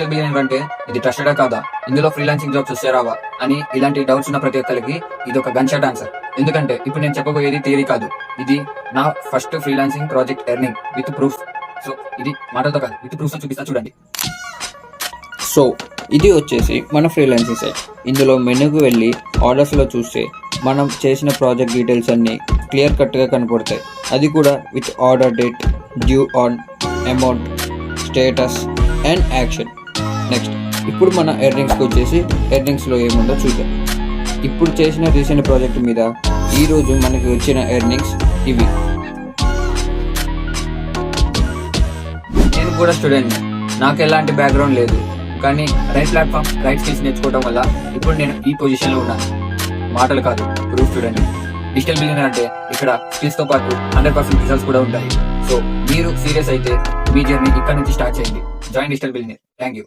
Billionaire అంటే ఇది ట్రస్టెడా కాదా, ఇందులో ఫ్రీలాన్సింగ్ జాబ్స్ వస్తారావా అని ఇలాంటి డౌట్స్ ఉన్న ప్రతి ఒక్కరికి ఇది ఒక గన్ షాట్ ఆన్సర్. ఎందుకంటే ఇప్పుడు నేను చెప్పబోయేది థియరీ కాదు, ఇది నా first freelancing project earning with proof. So ఇది మాటలతో కాదు, విత్ ప్రూఫ్ చూపిస్తా చూడండి. సో ఇది వచ్చేసి మన ఫ్రీలాన్సింగ్ సైట్. ఇందులో మెనూకి వెళ్ళి ఆర్డర్స్లో చూస్తే మనం చేసిన ప్రాజెక్ట్ డీటెయిల్స్ అన్నీ క్లియర్ కట్గా కనపడతాయి. అది కూడా with order date, due on, amount, status and action. Next ఇప్పుడు మన ఎర్నింగ్స్కి వచ్చేసి ఎర్నింగ్స్లో ఏముందో చూద్దాం. ఇప్పుడు చేసిన రీసెంట్ ప్రాజెక్ట్ మీద ఈరోజు మనకి వచ్చిన ఎర్నింగ్స్ ఇవి. నేను కూడా స్టూడెంట్, నాకు ఎలాంటి బ్యాక్గ్రౌండ్ లేదు, కానీ రైట్ ప్లాట్ఫామ్, రైట్ స్కిల్స్ నేర్చుకోవడం వల్ల ఇప్పుడు నేను ఈ పొజిషన్లో ఉన్నాను. మాటలు కాదు, ప్రూఫ్ చూడండి. డిజిటల్ బిలియనర్ అంటే ఇక్కడ స్కిల్స్ తో పాటు 100% రిజల్ట్స్ కూడా ఉంటాయి. సో మీరు సీరియస్ అయితే మీ జర్నీ ఇక్కడ నుంచి స్టార్ట్ చేయండి. Join digital billionaire. Thank you.